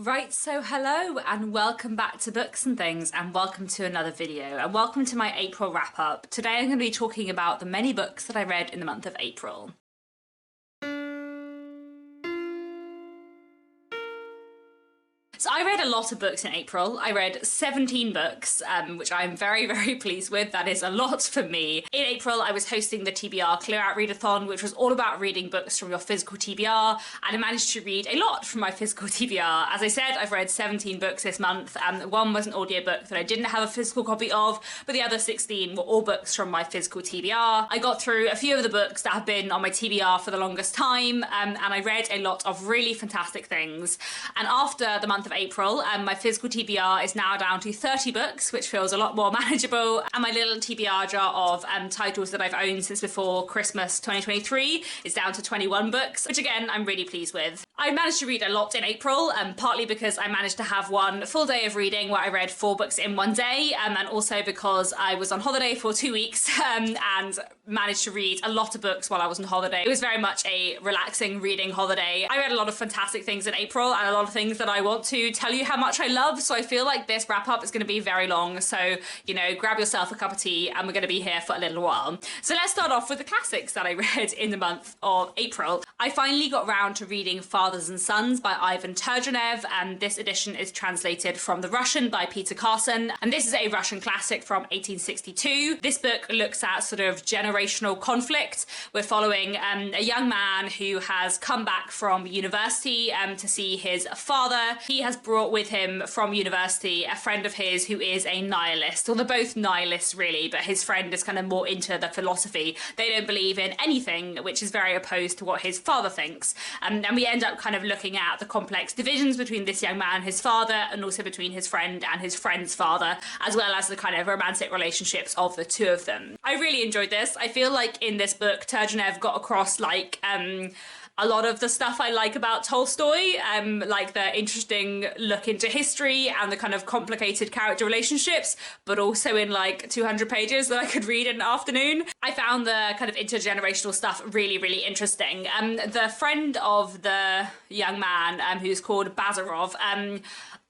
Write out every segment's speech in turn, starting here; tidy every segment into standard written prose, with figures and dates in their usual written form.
Right, so hello and welcome back to Books and Things, and welcome to another video, and welcome to my April wrap-up. Today I'm going to be talking about the many books that I read in the month of April. So I read a lot of books in April. I read 17 books, which I'm very, very pleased with. That is a lot for me. In April, I was hosting the TBR Clear Out Readathon, which was all about reading books from your physical TBR, and I managed to read a lot from my physical TBR. As I said, I've read 17 books this month. One was an audiobook that I didn't have a physical copy of, but the other 16 were all books from my physical TBR. I got through a few of the books that have been on my TBR for the longest time, and I read a lot of really fantastic things. And after the month of April, my physical TBR is now down to 30 books, which feels a lot more manageable, and my little TBR jar of titles that I've owned since before Christmas 2023 is down to 21 books, which again I'm really pleased with. I managed to read a lot in April, partly because I managed to have one full day of reading where I read 4 books in one day, and also because I was on holiday for 2 weeks and managed to read a lot of books while I was on holiday. It was very much a relaxing reading holiday. I read a lot of fantastic things in April and a lot of things that I want to tell you how much I love, so I feel like this wrap up is going to be very long, so you know, grab yourself a cup of tea and we're going to be here for a little while. So let's start off with the classics that I read in the month of April. I finally got round to reading Fathers and Sons by Ivan Turgenev, and this edition is translated from the Russian by Peter Carson, and this is a Russian classic from 1862. This book looks at sort of generational conflict. We're following a young man who has come back from university to see his father. He has brought with him from university a friend of his who is a nihilist. Well, they're both nihilists really, but his friend is kind of more into the philosophy. They don't believe in anything, which is very opposed to what his father thinks. And we end up kind of looking at the complex divisions between this young man and his father, and also between his friend and his friend's father, as well as the kind of romantic relationships of the two of them. I really enjoyed this. I feel like in this book, Turgenev got across like a lot of the stuff I like about Tolstoy, like the interesting look into history and the kind of complicated character relationships, but also in like 200 pages that I could read in an afternoon. I found the kind of intergenerational stuff really, really interesting. The friend of the young man, who's called Bazarov,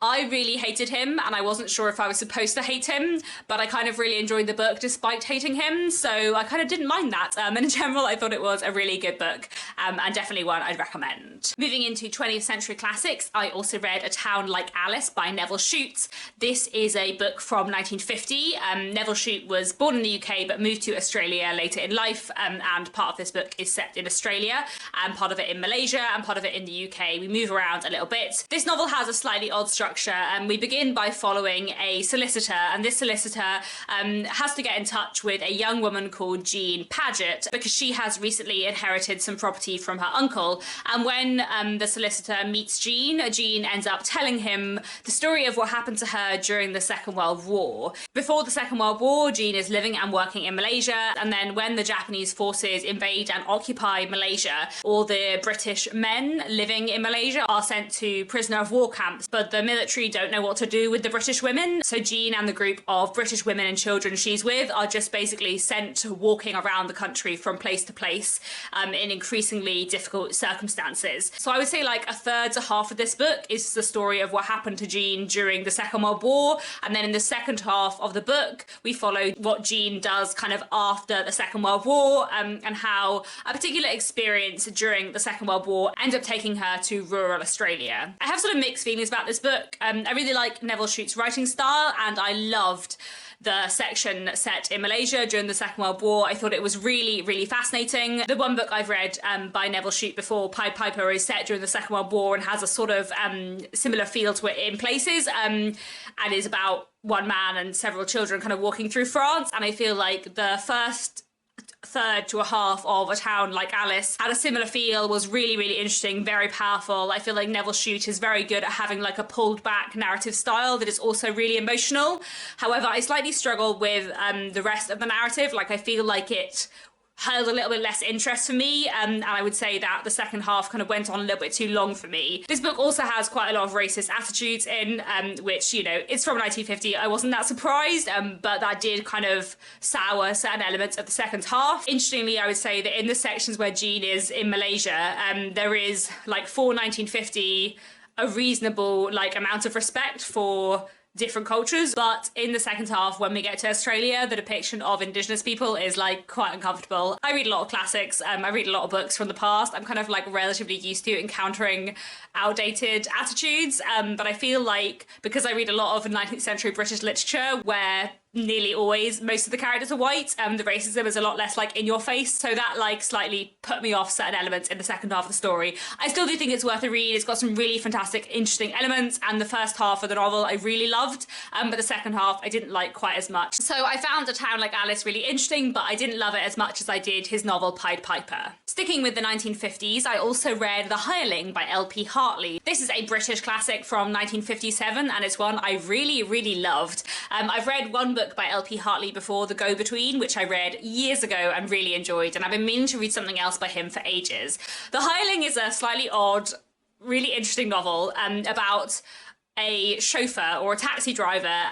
I really hated him, and I wasn't sure if I was supposed to hate him, but I kind of really enjoyed the book despite hating him, so I kind of didn't mind that. In general, I thought it was a really good book, and definitely one I'd recommend. Moving into 20th century classics, I also read A Town Like Alice by Nevil Shute. This is a book from 1950. Nevil Shute was born in the UK but moved to Australia later in life, and part of this book is set in Australia, and part of it in Malaysia, and part of it in the UK. We move around a little bit. This novel has a slightly odd structure, and we begin by following a solicitor, and this solicitor has to get in touch with a young woman called Jean Paget because she has recently inherited some property from her uncle. And when the solicitor meets Jean ends up telling him the story of what happened to her during the Second World War. Before the Second World War, Jean is living and working in Malaysia, and then when the Japanese forces invade and occupy Malaysia, all the British men living in Malaysia are sent to prisoner of war camps, but the military don't know what to do with the British women, so Jean and the group of British women and children she's with are just basically sent walking around the country from place to place in increasingly difficult circumstances. So I would say like a third to half of this book is the story of what happened to Jean during the Second World War, and then in the second half of the book we follow what Jean does kind of after the Second World War, and how a particular experience during the Second World War ends up taking her to rural Australia. I have sort of mixed feelings about this book. I really like Nevil Shute's writing style, and I loved the section set in Malaysia during the Second World War. I thought it was really, really fascinating. The one book I've read by Nevil Shute before, Pied Piper, is set during the Second World War and has a sort of similar feel to it in places, and is about one man and several children kind of walking through France. And I feel like the first third to a half of A Town Like Alice had a similar feel, was really, really interesting, very powerful. I feel like Nevil Shute is very good at having like a pulled back narrative style that is also really emotional. However, I slightly struggle with the rest of the narrative. Like I feel like it held a little bit less interest for me, and I would say that the second half kind of went on a little bit too long for me. This book also has quite a lot of racist attitudes in, which, you know, it's from 1950. I wasn't that surprised, but that did kind of sour certain elements of the second half. Interestingly, I would say that in the sections where Jean is in Malaysia, there is like 4 1950 a reasonable like amount of respect for different cultures, but in the second half when we get to Australia, the depiction of Indigenous people is like quite uncomfortable. I read a lot of classics, I read a lot of books from the past. I'm kind of like relatively used to encountering outdated attitudes, but I feel like because I read a lot of 19th century British literature where nearly always most of the characters are white, the racism is a lot less like in your face, so that like slightly put me off certain elements in the second half of the story. I still do think it's worth a read. It's got some really fantastic interesting elements, and the first half of the novel I really loved, but the second half I didn't like quite as much. So I found A Town Like Alice really interesting, but I didn't love it as much as I did his novel Pied Piper. Sticking with the 1950s, I also read The Hireling by L.P. Hartley. This is a British classic from 1957, and it's one I really loved. I've read one book by L.P. Hartley before, The Go-Between, which I read years ago and really enjoyed, and I've been meaning to read something else by him for ages. The Hireling is a slightly odd, really interesting novel about a chauffeur or a taxi driver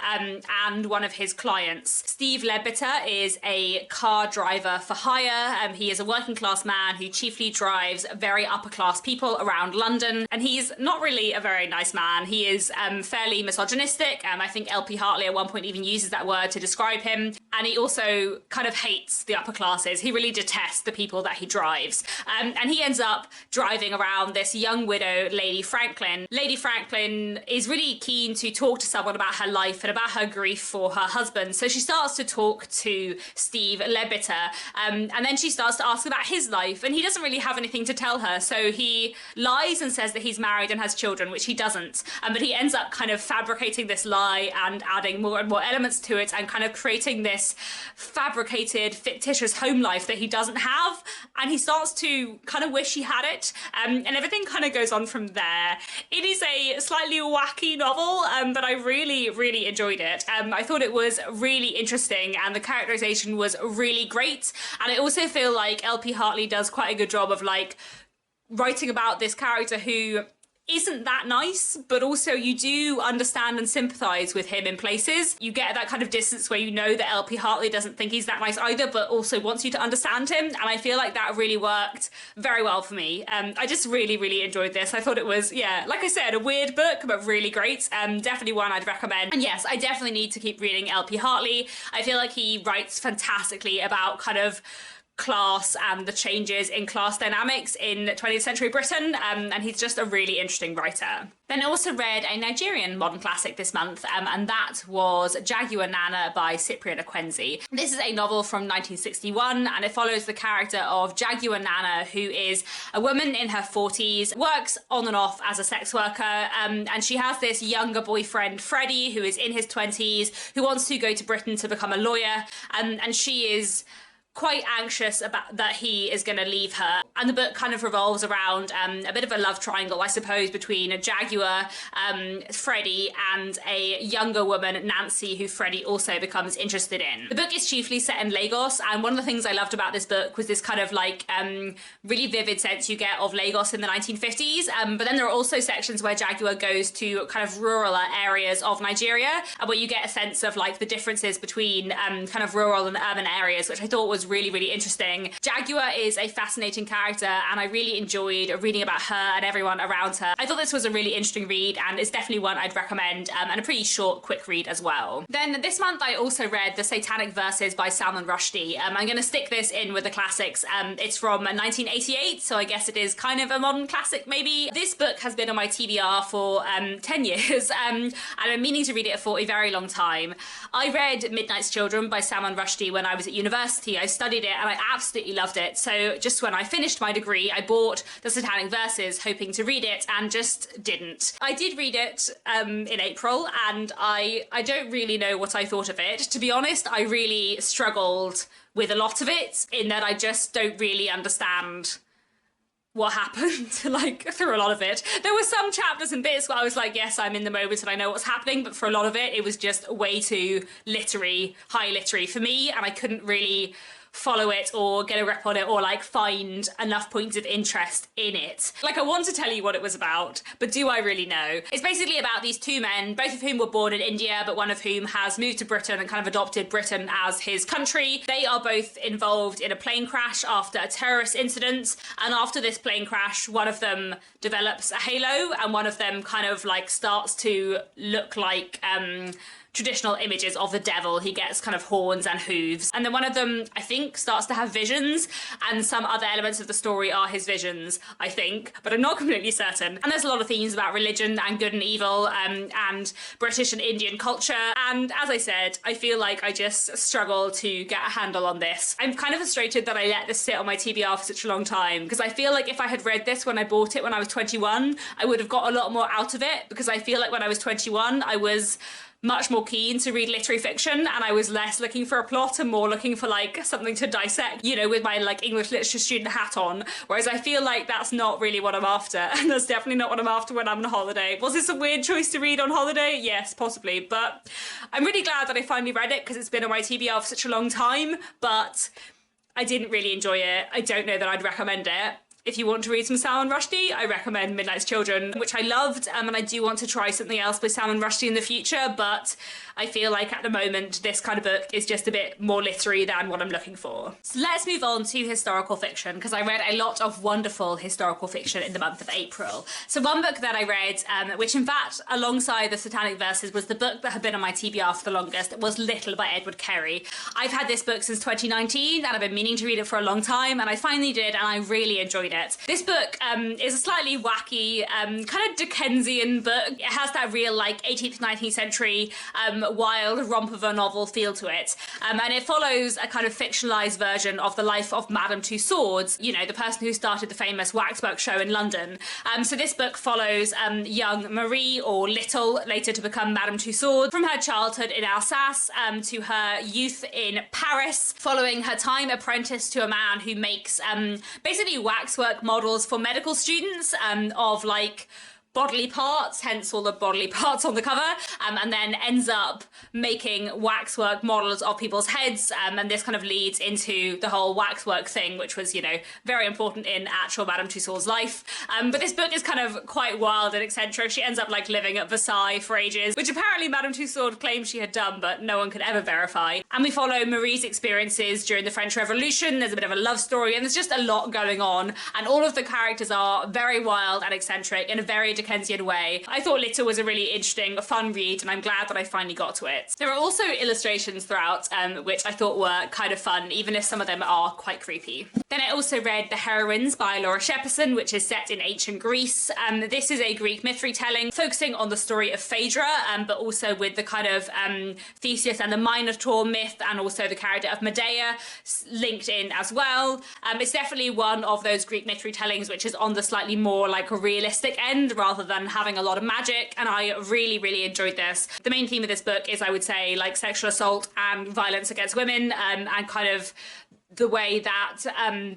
and one of his clients. Steve Leadbitter is a car driver for hire. He is a working class man who chiefly drives very upper class people around London, and he's not really a very nice man. He is fairly misogynistic. I think L.P. Hartley at one point even uses that word to describe him, and he also kind of hates the upper classes. He really detests the people that he drives, and he ends up driving around this young widow, Lady Franklin. Lady Franklin is really keen to talk to someone about her life and about her grief for her husband. So she starts to talk to Steve Leadbitter, and then she starts to ask about his life, and he doesn't really have anything to tell her. So he lies and says that he's married and has children, which he doesn't. But he ends up kind of fabricating this lie and adding more and more elements to it and kind of creating this fabricated, fictitious home life that he doesn't have. And he starts to kind of wish he had it, and everything kind of goes on from there. It is a slightly wacky novel, but I really enjoyed it. I thought it was really interesting, and the characterization was really great. And I also feel like L.P. Hartley does quite a good job of like writing about this character who isn't that nice, but also you do understand and sympathise with him in places. You get that kind of distance where you know that L.P. Hartley doesn't think he's that nice either, but also wants you to understand him, and I feel like that really worked very well for me. I just really enjoyed this. I thought it was, yeah, like I said, a weird book, but really great. Definitely one I'd recommend. And yes, I definitely need to keep reading L.P. Hartley. I feel like he writes fantastically about kind of class and the changes in class dynamics in 20th century Britain, and he's just a really interesting writer. Then I also read a Nigerian modern classic this month, and that was Jaguar Nana by Cyprian Akwenzi. This is a novel from 1961, and it follows the character of Jaguar Nana, who is a woman in her 40s, works on and off as a sex worker, and she has this younger boyfriend, Freddie, who is in his 20s, who wants to go to Britain to become a lawyer, and she is quite anxious about that he is going to leave her. And the book kind of revolves around a bit of a love triangle, I suppose, between a Jaguar, Freddie, and a younger woman, Nancy, who Freddie also becomes interested in. The book is chiefly set in Lagos, and one of the things I loved about this book was this kind of like really vivid sense you get of Lagos in the 1950s, but then there are also sections where Jaguar goes to kind of rural areas of Nigeria, where you get a sense of like the differences between kind of rural and urban areas, which I thought was really interesting. Jaguar is a fascinating character, and I really enjoyed reading about her and everyone around her. I thought this was a really interesting read, and it's definitely one I'd recommend, and a pretty short, quick read as well. Then this month I also read The Satanic Verses by Salman Rushdie. I'm going to stick this in with the classics. It's from 1988, so I guess it is kind of a modern classic maybe. This book has been on my TBR for 10 years, and I'm meaning to read it for a very long time. I read Midnight's Children by Salman Rushdie when I was at university. I studied it and I absolutely loved it. So just when I finished my degree, I bought The Satanic Verses hoping to read it and just didn't. I did read it in April, and I don't really know what I thought of it. To be honest, I really struggled with a lot of it in that I just don't really understand what happened like through a lot of it. There were some chapters and bits where I was like, yes, I'm in the moment and I know what's happening, but for a lot of it, it was just way too high literary for me, and I couldn't really follow it or get a rep on it or like find enough points of interest in it. Like, I want to tell you what it was about, but do I really know? It's basically about these two men, both of whom were born in India, but one of whom has moved to Britain and kind of adopted Britain as his country. They are both involved in a plane crash after a terrorist incident, and after this plane crash, one of them develops a halo and one of them kind of like starts to look like traditional images of the devil. He gets kind of horns and hooves. And then one of them, I think, starts to have visions, and some other elements of the story are his visions, I think, but I'm not completely certain. And there's a lot of themes about religion and good and evil, and British and Indian culture. And as I said, I feel like I just struggle to get a handle on this. I'm kind of frustrated that I let this sit on my TBR for such a long time, because I feel like if I had read this when I bought it when I was 21, I would have got a lot more out of it, because I feel like when I was 21, I was much more keen to read literary fiction, and I was less looking for a plot and more looking for like something to dissect, you know, with my like English literature student hat on. Whereas I feel like that's not really what I'm after, and that's definitely not what I'm after when I'm on holiday. Was this a weird choice to read on holiday? Yes, possibly, but I'm really glad that I finally read it because it's been on my TBR for such a long time, but I didn't really enjoy it. I don't know that I'd recommend it. If you want to read some Salman Rushdie, I recommend Midnight's Children, which I loved, and I do want to try something else by Salman Rushdie in the future, but I feel like at the moment this kind of book is just a bit more literary than what I'm looking for. So let's move on to historical fiction, because I read a lot of wonderful historical fiction in the month of April. So one book that I read, which in fact alongside the Satanic Verses was the book that had been on my TBR for the longest, was Little by Edward Carey. I've had this book since 2019 and I've been meaning to read it for a long time, and I finally did, and I really enjoyed it. This book is a slightly wacky, kind of Dickensian book. It has that real like 18th, 19th century wild romp of a novel feel to it. And it follows a kind of fictionalised version of the life of Madame Tussauds, you know, the person who started the famous waxwork show in London. So this book follows young Marie, or Little, later to become Madame Tussauds, from her childhood in Alsace to her youth in Paris, following her time apprentice to a man who makes basically waxwork models for medical students of like bodily parts, hence all the bodily parts on the cover, and then ends up making waxwork models of people's heads, and this kind of leads into the whole waxwork thing, which was, you know, very important in actual Madame Tussauds' life. But this book is kind of quite wild and eccentric. She ends up like living at Versailles for ages, which apparently Madame Tussauds claimed she had done, but no one could ever verify. And we follow Marie's experiences during the French Revolution. There's a bit of a love story, and there's just a lot going on, and all of the characters are very wild and eccentric in a very Dickensian way. I thought Little was a really interesting, fun read, and I'm glad that I finally got to it. There are also illustrations throughout, which I thought were kind of fun, even if some of them are quite creepy. Then I also read The Heroines by Laura Shepperson, which is set in ancient Greece. This is a Greek myth retelling, focusing on the story of Phaedra, but also with the kind of Theseus and the Minotaur myth, and also the character of Medea linked in as well. It's definitely one of those Greek myth retellings which is on the slightly more like a realistic end rather than having a lot of magic, and I really, really enjoyed this. The main theme of this book is, I would say, like sexual assault and violence against women, and kind of the way that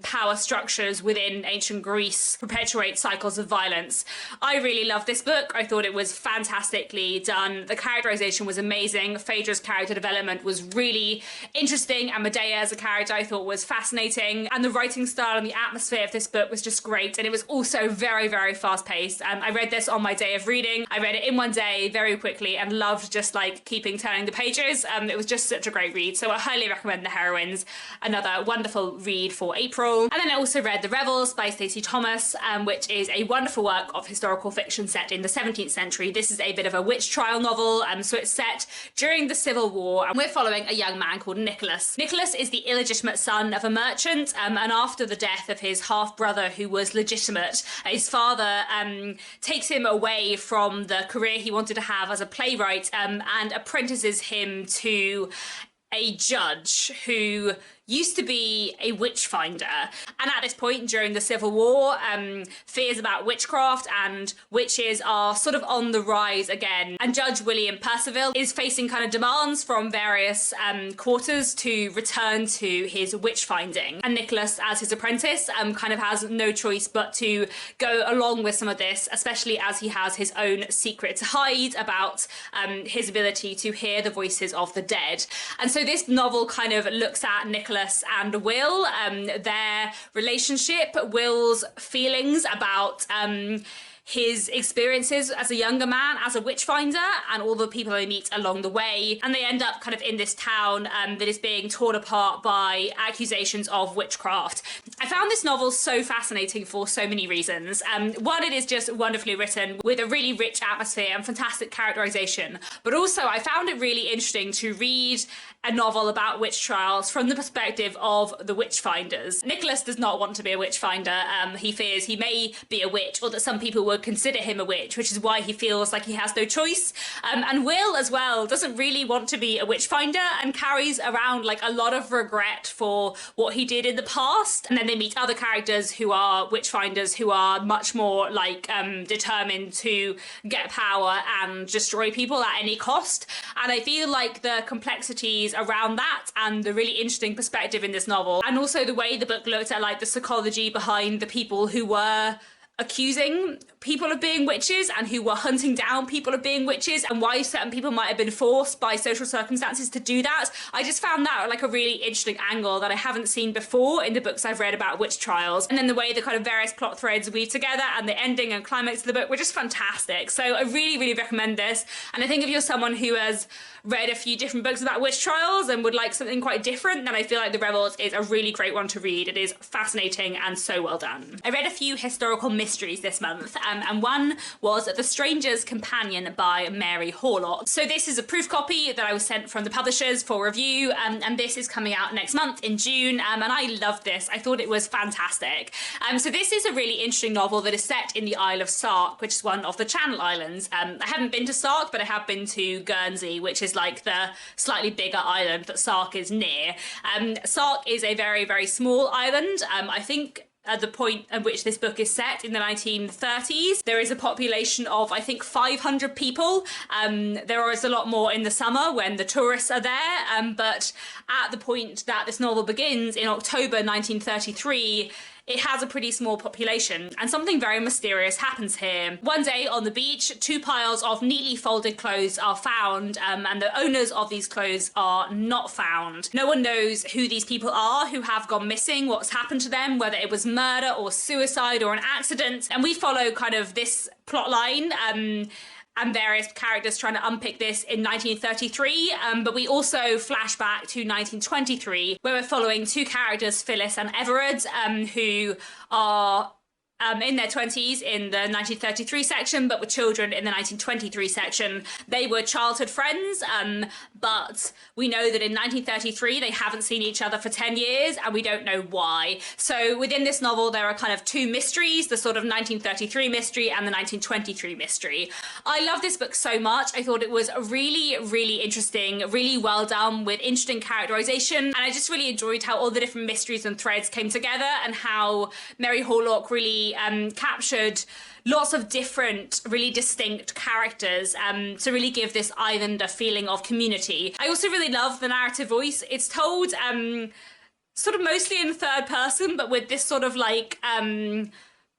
power structures within ancient Greece perpetuate cycles of violence. I really loved this book. I thought it was fantastically done. The characterization was amazing. Phaedra's character development was really interesting, and Medea as a character I thought was fascinating. And the writing style and the atmosphere of this book was just great. And it was also very, very fast paced. I read this on my day of reading. I read it in one day very quickly and loved just like keeping turning the pages. It was just such a great read. So I highly recommend The Heroines, another wonderful read for April. And then I also read The Revels by Stacey Thomas, which is a wonderful work of historical fiction set in the 17th century. This is a bit of a witch trial novel, so it's set during the Civil War, and we're following a young man called Nicholas. Nicholas is the illegitimate son of a merchant, and after the death of his half-brother who was legitimate, his father takes him away from the career he wanted to have as a playwright, and apprentices him to a judge who used to be a witch finder. And at this point during the Civil War, fears about witchcraft and witches are sort of on the rise again. And Judge William Percival is facing kind of demands from various quarters to return to his witch finding. And Nicholas, as his apprentice, kind of has no choice but to go along with some of this, especially as he has his own secret to hide about his ability to hear the voices of the dead. And so this novel kind of looks at Nicholas Nicholas and Will, their relationship, Will's feelings about his experiences as a younger man, as a witchfinder, and all the people they meet along the way. And they end up kind of in this town that is being torn apart by accusations of witchcraft. I found this novel so fascinating for so many reasons. One, it is just wonderfully written with a really rich atmosphere and fantastic characterization. But also I found it really interesting to read a novel about witch trials from the perspective of the witchfinders. Nicholas does not want to be a witchfinder. He fears he may be a witch, or that some people would consider him a witch, which is why he feels like he has no choice. And Will as well doesn't really want to be a witchfinder and carries around like a lot of regret for what he did in the past. And then they meet other characters who are witchfinders, who are much more like determined to get power and destroy people at any cost. And I feel like the complexities around that and the really interesting perspective in this novel, and also the way the book looked at like the psychology behind the people who were accusing people of being witches and who were hunting down people of being witches, and why certain people might have been forced by social circumstances to do that. I just found that like a really interesting angle that I haven't seen before in the books I've read about witch trials. And then the way the kind of various plot threads weave together and the ending and climax of the book were just fantastic. So I really, really recommend this. And I think if you're someone who has read a few different books about witch trials and would like something quite different, then I feel like The Revels is a really great one to read. It is fascinating and so well done. I read a few historical mysteries this month, and one was The Stranger's Companion by Mary Horlock. So this is a proof copy that I was sent from the publishers for review, and this is coming out next month in June, and I loved this. I thought it was fantastic. So this is a really interesting novel that is set in the Isle of Sark, which is one of the Channel Islands. I haven't been to Sark, but I have been to Guernsey, which is like the slightly bigger island that Sark is near. Sark is a very, very small island. I think at the point at which this book is set, in the 1930s, there is a population of, I think, 500 people. There is a lot more in the summer when the tourists are there, but at the point that this novel begins, in October 1933, it has a pretty small population, and something very mysterious happens here. One day on the beach, 2 piles of neatly folded clothes are found, and the owners of these clothes are not found. No one knows who these people are who have gone missing, what's happened to them, whether it was murder or suicide or an accident. And we follow kind of this plot line, and various characters trying to unpick this in 1933, but we also flash back to 1923, where we're following 2 characters, Phyllis and Everard, who are in their 20s in the 1933 section, but were children in the 1923 section. They were childhood friends, but we know that in 1933 they haven't seen each other for 10 years, and we don't know why. So within this novel there are kind of 2 mysteries, the sort of 1933 mystery and the 1923 mystery. I love this book so much. I thought it was really, really interesting, really well done, with interesting characterization, and I just really enjoyed how all the different mysteries and threads came together, and how Mary Horlock really captured lots of different, really distinct characters to really give this island a feeling of community. I also really love the narrative voice. It's told sort of mostly in third person, but with this sort of like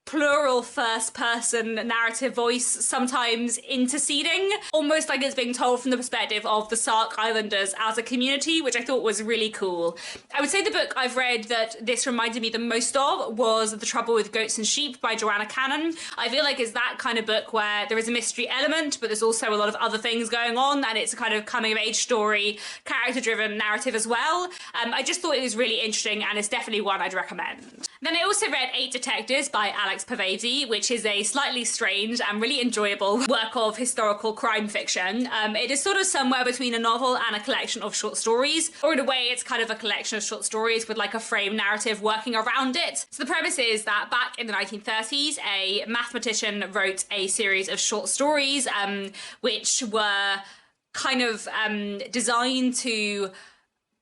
plural first person narrative voice sometimes interceding, almost like it's being told from the perspective of the Sark Islanders as a community, which I thought was really cool. I would say the book I've read that this reminded me the most of was The Trouble with Goats and Sheep by Joanna Cannon. I feel like it's that kind of book where there is a mystery element, but there's also a lot of other things going on, and it's a kind of coming of age story, character driven narrative as well. I just thought it was really interesting, and it's definitely one I'd recommend. Then I also read 8 Detectives by Alex Pavady, which is a slightly strange and really enjoyable work of historical crime fiction. It is sort of somewhere between a novel and a collection of short stories, or in a way it's kind of a collection of short stories with like a frame narrative working around it. So the premise is that back in the 1930s, a mathematician wrote a series of short stories which were kind of designed to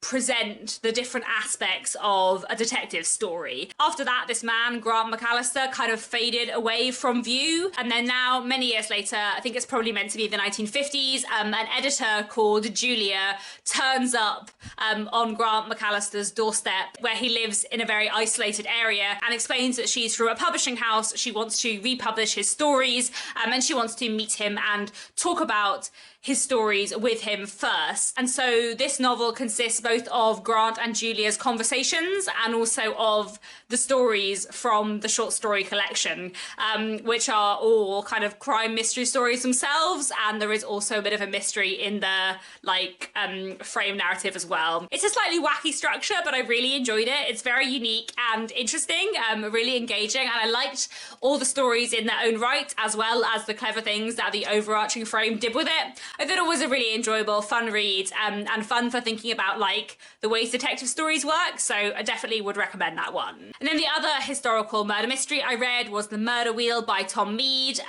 present the different aspects of a detective story. After that, this man, Grant McAllister, kind of faded away from view. And then now, many years later, I think it's probably meant to be the 1950s, an editor called Julia turns up on Grant McAllister's doorstep, where he lives in a very isolated area, and explains that she's from a publishing house. She wants to republish his stories, and she wants to meet him and talk about his stories with him first. And so this novel consists both of Grant and Julia's conversations and also of the stories from the short story collection, which are all kind of crime mystery stories themselves, and there is also a bit of a mystery in the frame narrative as well. It's a slightly wacky structure, but I really enjoyed it. It's very unique and interesting, really engaging, and I liked all the stories in their own right, as well as the clever things that the overarching frame did with it. I thought it was a really enjoyable, fun read, and fun for thinking about like the ways detective stories work, so I definitely would recommend that one. And then the other historical murder mystery I read was The Murder Wheel by Tom Mead.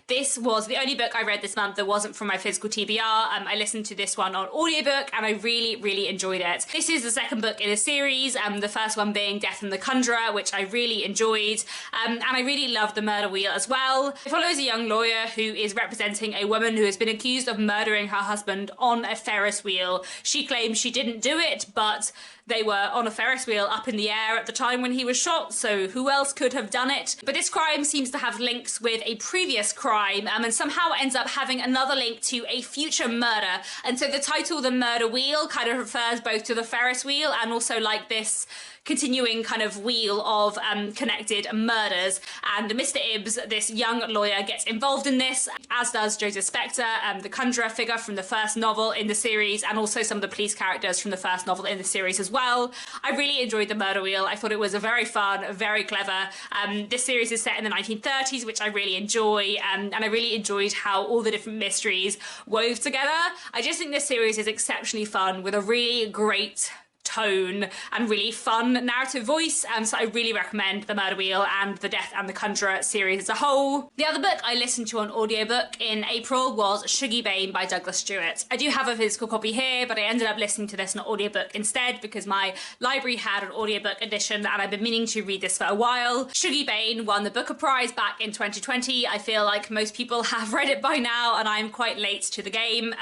This was the only book I read this month that wasn't from my physical TBR. I listened to this one on audiobook and I really, really enjoyed it. This is the second book in a series, the first one being Death and the Conjurer, which I really enjoyed, and I really loved The Murder Wheel as well. It follows a young lawyer who is representing a woman who has been accused of murdering her husband on a Ferris wheel. She claims she didn't do it, but they were on a Ferris wheel up in the air at the time when he was shot, so who else could have done it? But this crime seems to have links with a previous crime, and somehow ends up having another link to a future murder. And so the title, The Murder Wheel, kind of refers both to the Ferris wheel and also like this continuing kind of wheel of connected murders. And Mr. Ibbs, this young lawyer, gets involved in this, as does Joseph Spector, the conjurer figure from the first novel in the series, and also some of the police characters from the first novel in the series as well. I really enjoyed The Murder Wheel. I thought it was a very fun, very clever. This series is set in the 1930s, which I really enjoy, and I really enjoyed how all the different mysteries wove together. I just think this series is exceptionally fun with a really great tone and really fun narrative voice, so I really recommend The Murder Wheel and the Death and the Conjurer series as a whole. The other book I listened to on audiobook in April was Sug Bane by Douglas Stewart. I do have a physical copy here, but I ended up listening to this on audiobook instead because my library had an audiobook edition and I've been meaning to read this for a while. Sug Bane won the Booker Prize back in 2020. I feel like most people have read it by now and I'm quite late to the game,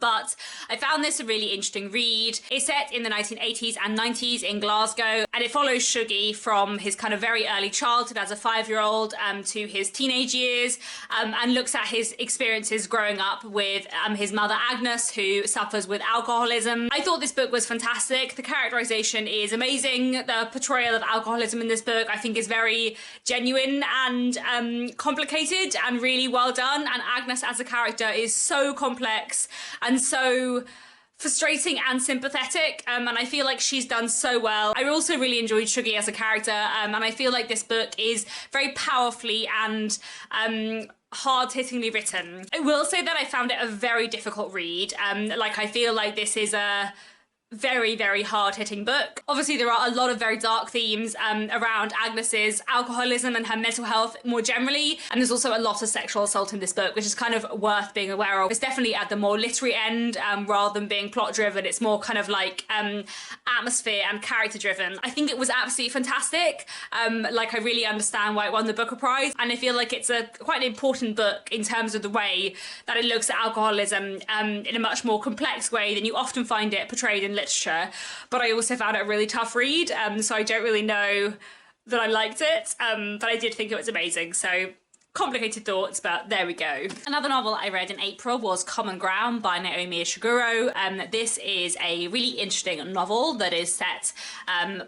but I found this a really interesting read. It's set in the 1980s and 90s in Glasgow, and it follows Shuggy from his kind of very early childhood as a 5-year-old to his teenage years, and looks at his experiences growing up with his mother Agnes, who suffers with alcoholism. I thought this book was fantastic. The characterization is amazing. The portrayal of alcoholism in this book I think is very genuine and complicated and really well done, and Agnes as a character is so complex and so frustrating and sympathetic, and I feel like she's done so well. I also really enjoyed Shuggy as a character, and I feel like this book is very powerfully and hard-hittingly written. I will say that I found it a very difficult read. I feel like this is a very, very hard-hitting book. Obviously, there are a lot of very dark themes around Agnes's alcoholism and her mental health more generally, and there's also a lot of sexual assault in this book, which is kind of worth being aware of. It's definitely at the more literary end, rather than being plot-driven. It's more kind of like atmosphere and character-driven. I think it was absolutely fantastic. I really understand why it won the Booker Prize, and I feel like it's quite an important book in terms of the way that it looks at alcoholism in a much more complex way than you often find it portrayed in literature, but I also found it a really tough read, so I don't really know that I liked it, but I did think it was amazing, so complicated thoughts, but there we go. Another novel I read in April was Common Ground by Naomi Ishiguro. This is a really interesting novel that is set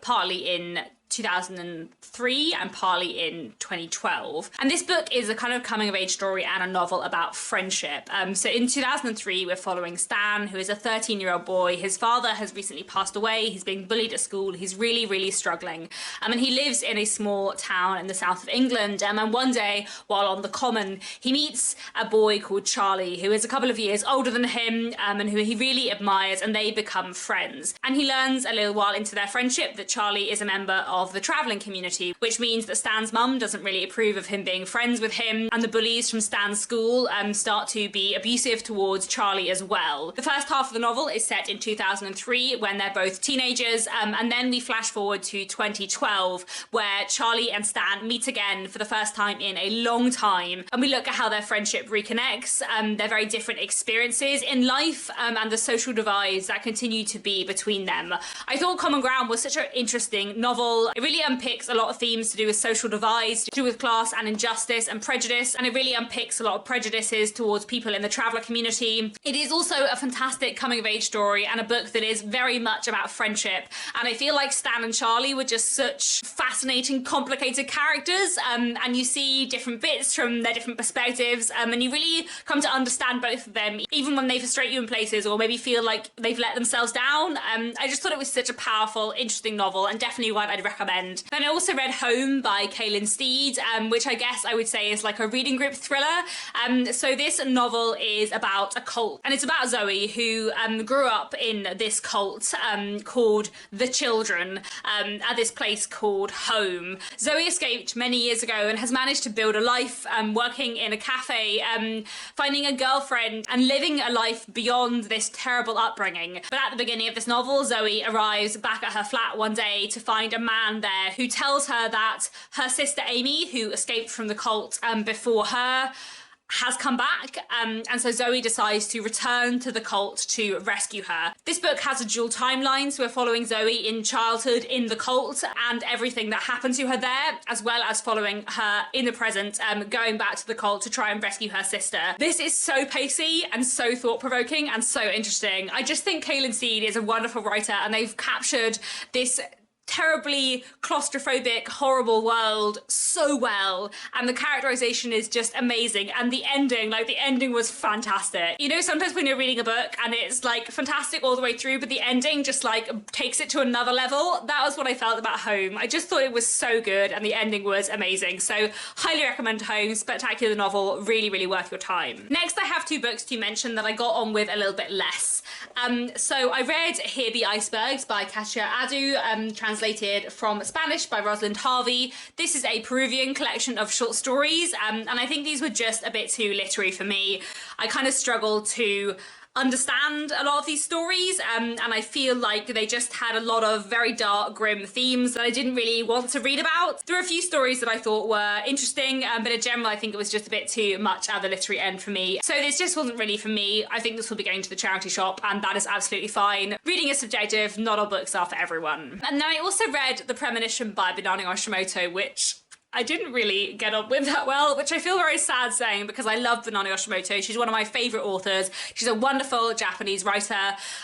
partly in 2003 and partly in 2012. And this book is a kind of coming of age story and a novel about friendship. So in 2003, we're following Stan, who is a 13-year-old boy. His father has recently passed away. He's being bullied at school. He's really, really struggling. And he lives in a small town in the south of England. And one day, while on the common, he meets a boy called Charlie, who is a couple of years older than him, and who he really admires, and they become friends. And he learns a little while into their friendship that Charlie is a member of the travelling community, which means that Stan's mum doesn't really approve of him being friends with him, and the bullies from Stan's school start to be abusive towards Charlie as well. The first half of the novel is set in 2003 when they're both teenagers, and then we flash forward to 2012 where Charlie and Stan meet again for the first time in a long time, and we look at how their friendship reconnects, their very different experiences in life, and the social divides that continue to be between them. I thought Common Ground was such an interesting novel. It really unpicks a lot of themes to do with social divides, to do with class and injustice and prejudice, and it really unpicks a lot of prejudices towards people in the traveller community. It is also a fantastic coming of age story and a book that is very much about friendship, and I feel like Stan and Charlie were just such fascinating, complicated characters, and you see different bits from their different perspectives, and you really come to understand both of them, even when they frustrate you in places or maybe feel like they've let themselves down. I just thought it was such a powerful, interesting novel, and definitely one I'd recommend. Then I also read Home by Kaylin Steed, which I guess I would say is like a reading group thriller. So this novel is about a cult, and it's about Zoe, who grew up in this cult called The Children at this place called Home. Zoe escaped many years ago and has managed to build a life working in a cafe, finding a girlfriend and living a life beyond this terrible upbringing. But at the beginning of this novel, Zoe arrives back at her flat one day to find a man there who tells her that her sister Amy, who escaped from the cult before her, has come back, and so Zoe decides to return to the cult to rescue her. This book has a dual timeline, so we're following Zoe in childhood in the cult and everything that happened to her there, as well as following her in the present, going back to the cult to try and rescue her sister. This is so pacey and so thought-provoking and so interesting. I just think Kaylin Steed is a wonderful writer, and they've captured this terribly claustrophobic, horrible world so well, and the characterization is just amazing, and the ending was fantastic. You know, sometimes when you're reading a book and it's like fantastic all the way through, but the ending just like takes it to another level. That was what I felt about Home. I just thought it was so good and the ending was amazing. So highly recommend Home. Spectacular novel, really, really worth your time. Next, I have two books to mention that I got on with a little bit less. So I read Hiby Icebergs by Katia Adu, translated from Spanish by Rosalind Harvey. This is a Peruvian collection of short stories, and I think these were just a bit too literary for me. I kind of struggled to understand a lot of these stories, and I feel like they just had a lot of very dark, grim themes that I didn't really want to read about. There were a few stories that I thought were interesting, but in general I think it was just a bit too much at the literary end for me. So this just wasn't really for me. I think this will be going to the charity shop, and that is absolutely fine. Reading is subjective, not all books are for everyone. And then I also read The Premonition by Banana Yoshimoto, which I didn't really get on with that well, which I feel very sad saying because I love Banana Yoshimoto. She's one of my favourite authors. She's a wonderful Japanese writer.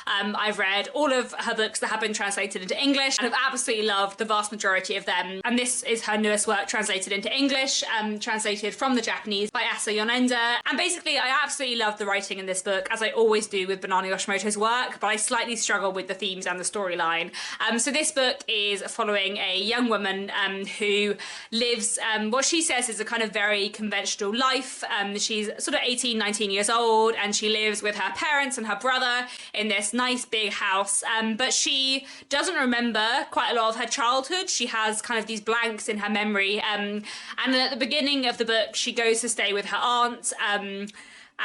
I've read all of her books that have been translated into English and have absolutely loved the vast majority of them. And this is her newest work translated into English, translated from the Japanese by Asa Yonenda. And basically, I absolutely love the writing in this book, as I always do with Banana Yoshimoto's work, but I slightly struggle with the themes and the storyline. So this book is following a young woman who lives what she says is a kind of very conventional life. She's sort of 18, 19 years old, and she lives with her parents and her brother in this nice big house, but she doesn't remember quite a lot of her childhood. She has kind of these blanks in her memory, and at the beginning of the book she goes to stay with her aunt,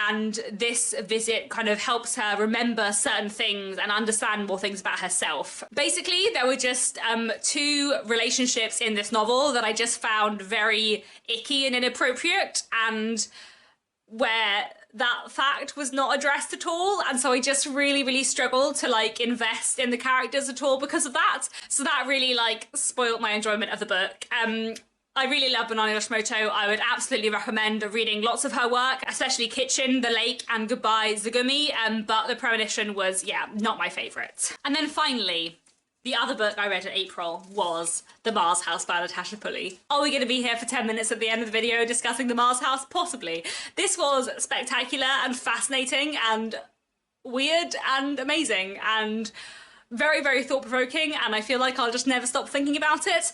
and this visit kind of helps her remember certain things and understand more things about herself. Basically, there were just two relationships in this novel that I just found very icky and inappropriate, and where that fact was not addressed at all, and so I just really, really struggled to like invest in the characters at all because of that. So that really like spoilt my enjoyment of the book. I really love Banana Yoshimoto. I would absolutely recommend reading lots of her work, especially Kitchen, The Lake, and Goodbye Zagumi, but The Premonition was, yeah, not my favourite. And then finally, the other book I read in April was The Mars House by Natasha Pulley. Are we going to be here for 10 minutes at the end of the video discussing The Mars House? Possibly. This was spectacular and fascinating and weird and amazing and very, very thought-provoking, and I feel like I'll just never stop thinking about it.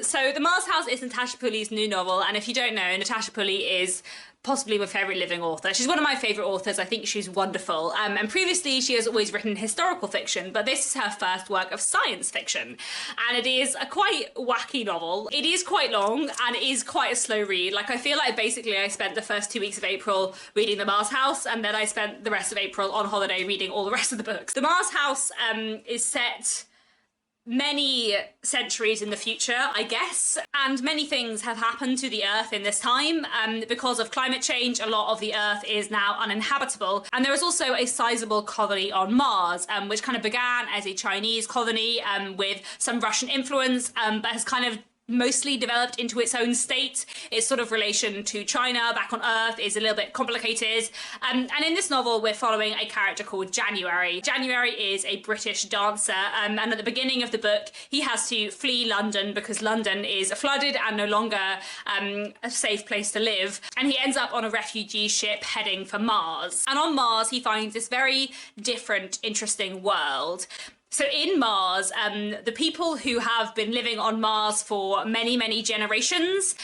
So The Mars House is Natasha Pulley's new novel, and if you don't know, Natasha Pulley is possibly my favourite living author. She's one of my favourite authors. I think she's wonderful. And previously she has always written historical fiction, but this is her first work of science fiction. And it is a quite wacky novel. It is quite long and it is quite a slow read. Like I feel like basically I spent the first 2 weeks of April reading The Mars House, and then I spent the rest of April on holiday reading all the rest of the books. The Mars House is set many centuries in the future, I guess, and many things have happened to the Earth in this time. Because of climate change, a lot of the Earth is now uninhabitable, and there is also a sizable colony on Mars, which kind of began as a Chinese colony with some Russian influence, but has kind of mostly developed into its own state. Its sort of relation to China back on Earth is a little bit complicated. And in this novel, we're following a character called January. January is a British dancer, and at the beginning of the book, he has to flee London because London is flooded and no longer a safe place to live. And he ends up on a refugee ship heading for Mars. And on Mars, he finds this very different, interesting world. So in Mars, the people who have been living on Mars for many, many generations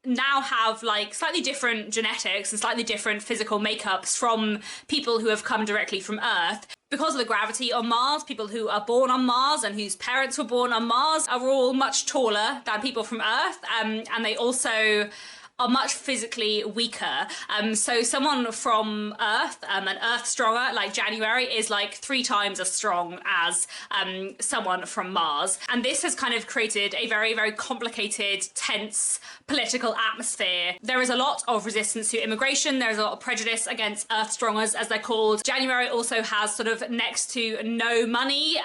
now have like slightly different genetics and slightly different physical makeups from people who have come directly from Earth. Because of the gravity on Mars, people who are born on Mars and whose parents were born on Mars are all much taller than people from Earth, and they also are much physically weaker. So someone from Earth, an Earth stronger, like January, is like 3 times as strong as someone from Mars. And this has kind of created a very, very complicated, tense political atmosphere. There is a lot of resistance to immigration. There's a lot of prejudice against Earth strongers, as they're called. January also has sort of next to no money,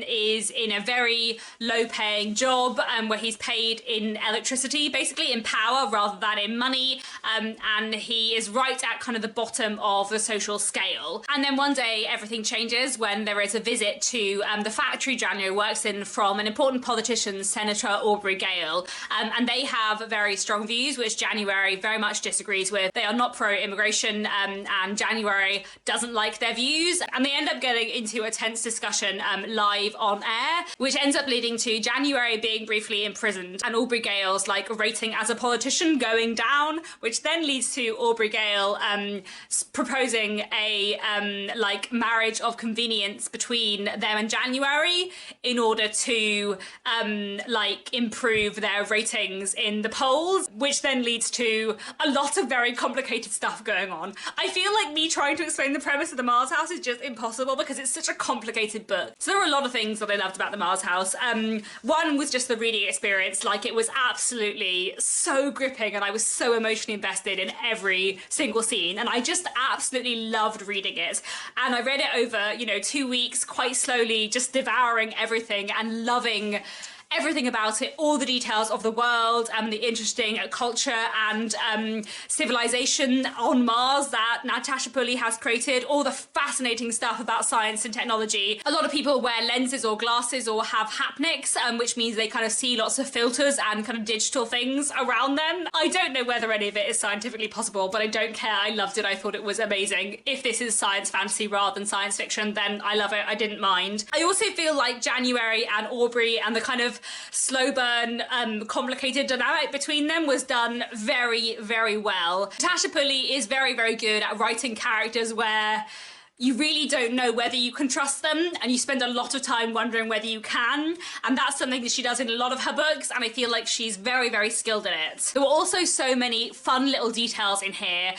is in a very low-paying job where he's paid in electricity, basically in power rather than in money, and he is right at kind of the bottom of the social scale. And then one day everything changes when there is a visit to the factory January works in from an important politician, Senator Aubrey Gale, and they have very strong views which January very much disagrees with. They are not pro-immigration, and January doesn't like their views, and they end up getting into a tense discussion live on air, which ends up leading to January being briefly imprisoned and Aubrey Gale's like rating as a politician going down, which then leads to Aubrey Gale proposing a like marriage of convenience between them and January in order to like improve their ratings in the polls, which then leads to a lot of very complicated stuff going on. I feel like me trying to explain the premise of the Mars House is just impossible because it's such a complicated book. So there were a lot of things that I loved about the Mars House. One was just the reading experience. Like, it was absolutely so gripping and I was so emotionally invested in every single scene, and I just absolutely loved reading it. And I read it over, 2 weeks, quite slowly, just devouring everything and loving everything about it, all the details of the world and the interesting culture and civilization on Mars that Natasha Pulley has created, all the fascinating stuff about science and technology. A lot of people wear lenses or glasses or have haptics, which means they kind of see lots of filters and kind of digital things around them. I don't know whether any of it is scientifically possible, but I don't care. I loved it. I thought it was amazing. If this is science fantasy rather than science fiction, then I love it. I didn't mind. I also feel like January and Aubrey and the kind of slow burn, complicated dynamic between them was done very, very well. Natasha Pulley is very, very good at writing characters where you really don't know whether you can trust them, and you spend a lot of time wondering whether you can, and that's something that she does in a lot of her books, and I feel like she's very, very skilled in it. There were also so many fun little details in here.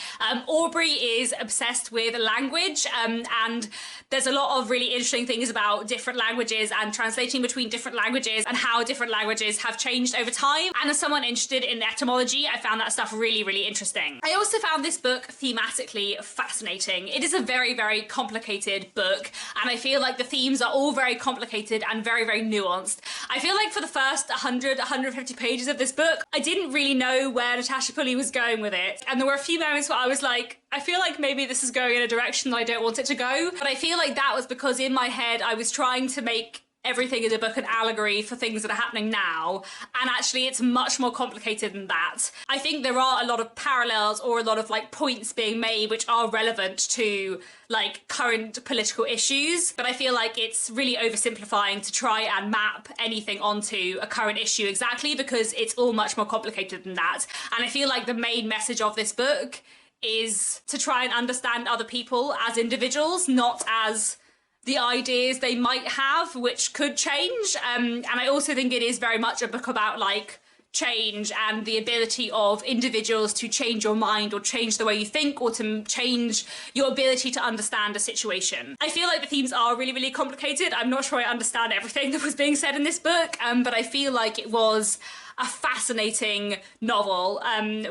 Aubrey is obsessed with language, and there's a lot of really interesting things about different languages and translating between different languages and how different languages have changed over time. And as someone interested in etymology, I found that stuff really, really interesting. I also found this book thematically fascinating. It is a very, very complicated book, and I feel like the themes are all very complicated and very, very nuanced. I feel like for the first 150 pages of this book, I didn't really know where Natasha Pulley was going with it, and there were a few moments where I was like, I feel like maybe this is going in a direction that I don't want it to go, but I feel like that was because in my head I was trying to make everything in the book an allegory for things that are happening now, and actually it's much more complicated than that. I think there are a lot of parallels or a lot of like points being made which are relevant to like current political issues, but I feel like it's really oversimplifying to try and map anything onto a current issue exactly, because it's all much more complicated than that. And I feel like the main message of this book is to try and understand other people as individuals, not as the ideas they might have, which could change. And I also think it is very much a book about like change and the ability of individuals to change your mind or change the way you think or to change your ability to understand a situation. I feel like the themes are really, really complicated. I'm not sure I understand everything that was being said in this book, but I feel like it was a fascinating novel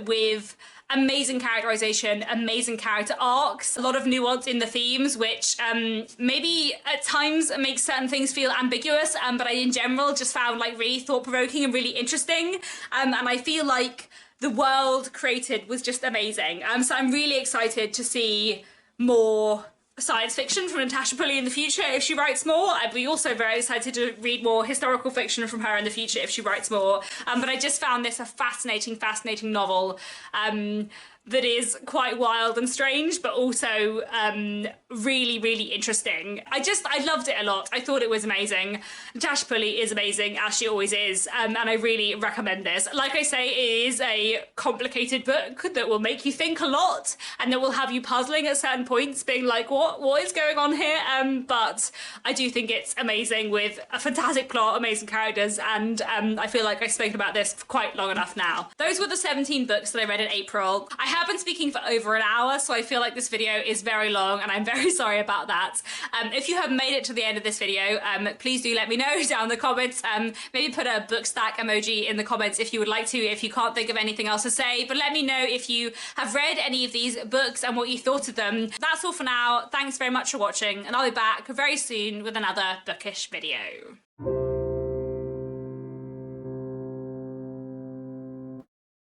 with amazing characterization, amazing character arcs, a lot of nuance in the themes, which maybe at times makes certain things feel ambiguous, but I in general just found like really thought-provoking and really interesting. And I feel like the world created was just amazing. So I'm really excited to see more science fiction from Natasha Pulley in the future if she writes more. I'd be also very excited to read more historical fiction from her in the future if she writes more. But I just found this a fascinating, fascinating novel that is quite wild and strange, but also really, really interesting. I loved it a lot. I thought it was amazing. Natasha Pulley is amazing, as she always is, and I really recommend this. Like I say, it is a complicated book that will make you think a lot and that will have you puzzling at certain points, being like, what is going on here? But I do think it's amazing with a fantastic plot, amazing characters, and I feel like I've spoken about this for quite long enough now. Those were the 17 books that I read in April. I have been speaking for over an hour, so I feel like this video is very long, and I'm very sorry about that. If you have made it to the end of this video, please do let me know down in the comments. Maybe put a book stack emoji in the comments if you would like to, if you can't think of anything else to say, but let me know if you have read any of these books and what you thought of them. That's all for now. Thanks very much for watching, and I'll be back very soon with another bookish video.